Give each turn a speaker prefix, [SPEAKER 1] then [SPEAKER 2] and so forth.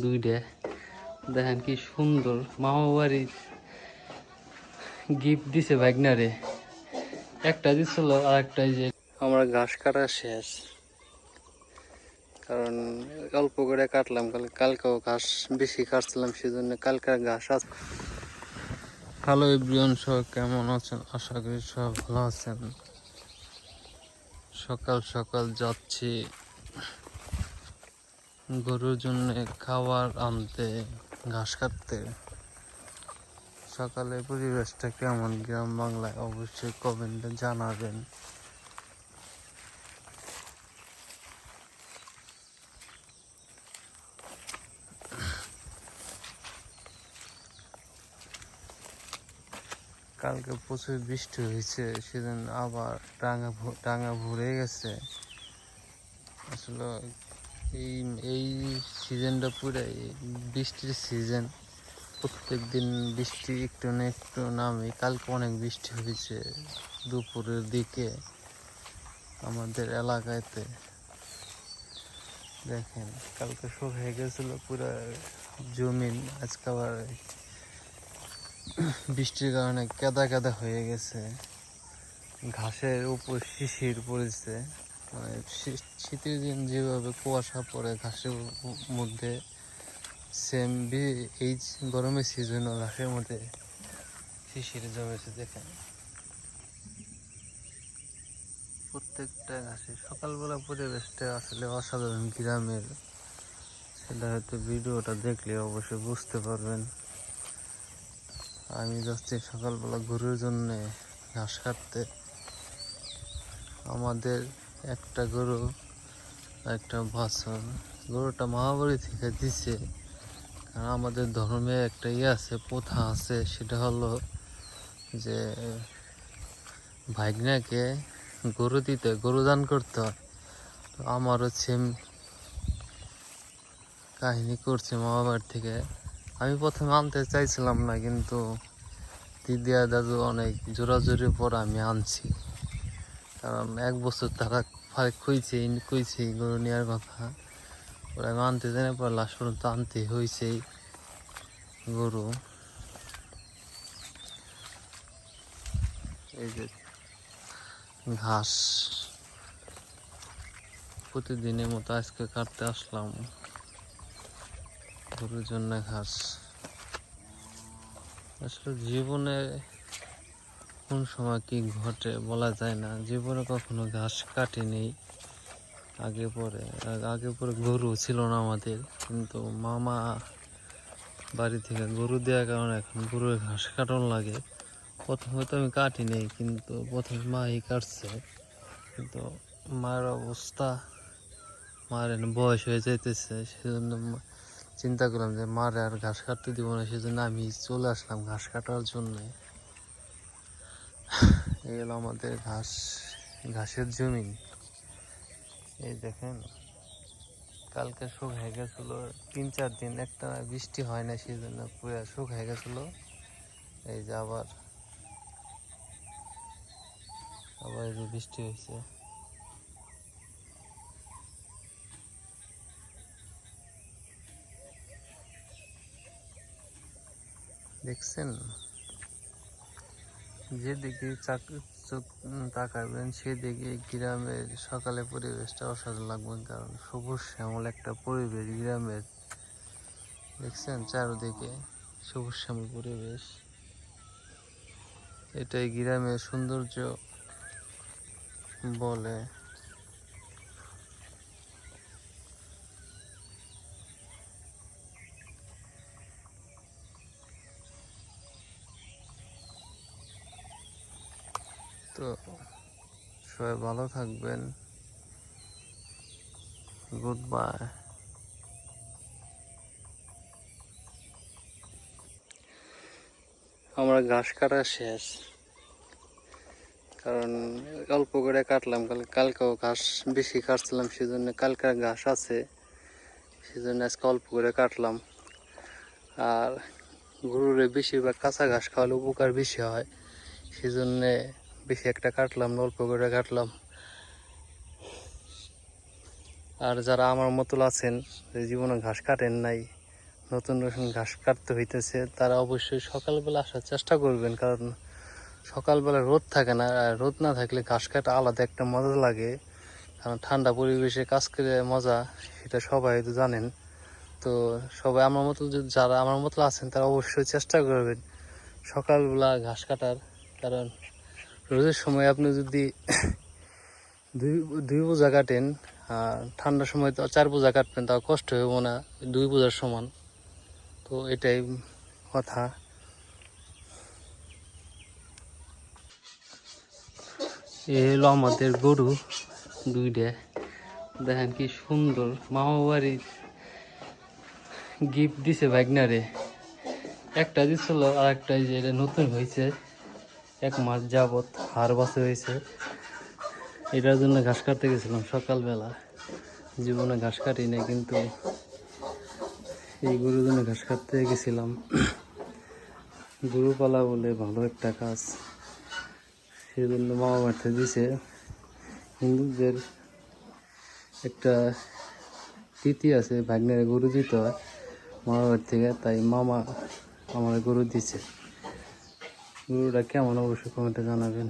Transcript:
[SPEAKER 1] দুইটা দেখেন কি সুন্দর। মামা বাড়ি গিফট দিছে ভাগনারে, একটা দিছিল আর একটা যে আমরা ঘাস কাটা শেষ, কারণ অল্প করে কাটলাম, কালকেও ঘাস বেশি কাটছিলাম সেজন্য কালকার ঘাস আছে। হ্যালো এভরিওয়ান, সব কেমন আছেন? আশা করি সব ভালো আছেন। সকাল সকাল যাচ্ছি গরুর জন্য খাবার আনতে, ঘাস কাটতে। সকালের পরিবেশটা কেমন গ্রাম বাংলায় অবশ্যই কমেন্টে জানাবেন। কালকে প্রচুর বৃষ্টি হয়েছে, সেদিন আবার ডাঙা ভরে গেছে। আসলে এই এই সিজনটা পুরাই বৃষ্টির সিজন। প্রত্যেক দিন বৃষ্টি একটু না একটু নামে। কালকে অনেক বৃষ্টি হয়েছে দুপুরের দিকে আমাদের এলাকাতে। দেখেন কালকে শুকিয়ে গেছিল পুরো জমিন, আজকে আবার বৃষ্টির কারণে কাদা কাদা হয়ে গেছে। ঘাসের উপর শিশির পড়েছে, মানে শীতের দিন যেভাবে কুয়াশা পড়ে ঘাসের মধ্যে, সেম এই গরমের সিজনও ঘাসের মধ্যে শিশির জমেছে। দেখেন প্রত্যেকটা ঘাসে সকালবেলা পরিবেশটা আসলে অসাধারণ গ্রামের। সেটা হয়তো ভিডিওটা দেখলে অবশ্যই বুঝতে পারবেন। আমি যাচ্ছি সকালবেলা গরুর জন্য ঘাস কাটতে। আমাদের একটা গরু, একটা বাছুর। গরুটা মামাবাড়ি থেকে দিছে, কারণ আমাদের ধর্মে একটা আছে, প্রথা আছে, সেটা হলো যে ভাগ্নাকে গরু দিতে, গরু দান করতে হয়। তো আমারও সেম কাহিনী করছে মামাবাড়ি থেকে। আমি প্রথমে আনতে চাইছিলাম না, কিন্তু দিদি আর দাদু অনেক জোরাজোরি পর আমি আনছি। কারণ 1 বছর তারা কইছে গরু নেওয়ার কথা, ওরা আমি আনতে চাই না, পর লাস্ট পর্যন্ত আনতে হয়েছেই গরু। এই যে ঘাস প্রতিদিনের মতো আজকে কাটতে আসলাম গরুর জন্য ঘাস। আসলে জীবনে কোন সময় কি ঘটে বলা যায় না। জীবনে কখনো ঘাস কাটিনি আগে পরে গরু ছিল না আমাদের, কিন্তু মামা বাড়ি থেকে গরু দেওয়ার কারণে এখন গরুর ঘাস কাটানো লাগে। প্রথমে তো আমি কাটিনি, কিন্তু প্রথমে মাই কাটছে। কিন্তু মায়ের অবস্থা, মায়ের বয়স হয়ে যাইতেছে, সেজন্য চিন্তা করলাম যে মারে আর ঘাস কাটতে দিব না, সেজন্য আমি চলে আসলাম ঘাস কাটার জন্য। এই হলো আমাদের ঘাসের জমি। এই দেখেন কালকে শুকিয়ে গেছিল, 3-4 দিন একটা বৃষ্টি হয় না, সেজন্য পুরো শুকিয়ে গেছিল। এই যে আবার এই যে বৃষ্টি হয়েছে। দেখছেন, যেদিকে চোখ তাকাবেন সেদিকে গ্রামের সকালে পরিবেশটা অসাধারণ লাগবে, কারণ সবুজ শ্যামল একটা পরিবেশ গ্রামের। দেখছেন চারদিকে সবুজ শ্যামল পরিবেশ, এটাই গ্রামের সৌন্দর্য বলে। তো সবাই ভালো থাকবেন, গুড বাই। আমরা ঘাস কাটা শেষ, কারণ অল্প করে কাটলাম, কালকেও ঘাস বেশি কাটছিলাম সেজন্য কালকার ঘাস আছে, সেজন্য আজকে অল্প করে কাটলাম। আর গরুর বেশিরভাগ কাঁচা ঘাস খাওয়ালে উপকার বেশি হয়, সেজন্যে বেশি একটা কাটলাম না, অল্প করে কাটলাম। আর যারা আমার মতো আছেন, জীবনে ঘাস কাটেন নাই, নতুন নতুন ঘাস কাটতে হইতেছে তারা অবশ্যই সকালবেলা আসার চেষ্টা করবেন, কারণ সকালবেলা রোদ থাকে না, আর রোদ না থাকলে ঘাস কাটা আলাদা একটা মজা লাগে। কারণ ঠান্ডা পরিবেশে কাজ করে মজা সেটা সবাই তো জানেন। তো সবাই আমার মতো যারা আমার মতো আছেন তারা অবশ্যই চেষ্টা করবেন সকালবেলা ঘাস কাটার। কারণ রোদের সময় আপনি যদি দুই দুই বোঝা কাটেন, আর ঠান্ডার সময় তো 4 বোঝা কাটবেন, তাও কষ্ট হইব না, 2 বোঝার সমান। তো এটাই কথা। এ হলো আমাদের গরু দুইটা, দেখেন কি সুন্দর। মামা বাড়ি গিফট দিছে ভাগনারে, একটা দিছিল আর একটা যে এটা নতুন হয়েছে, 1 মাস যাবত হাড় বাসে হয়েছে। এটার জন্য ঘাস কাটতে গেছিলাম সকালবেলা, জীবনে ঘাস কাটি নাই, কিন্তু এই গরুর জন্য ঘাস কাটতে গেছিলাম। গরু পালা বলে ভালো একটা কাজ, সেই জন্য মামা বাড়িতে দিছে। হিন্দুদের একটা রীতি আছে, ভাগ্নের গরু দিতে হয় মামা বাড়ি থেকে, তাই মামা আমার গরু দিছে। গরুটা কেমন অবশ্যই কমেন্টে জানাবেন।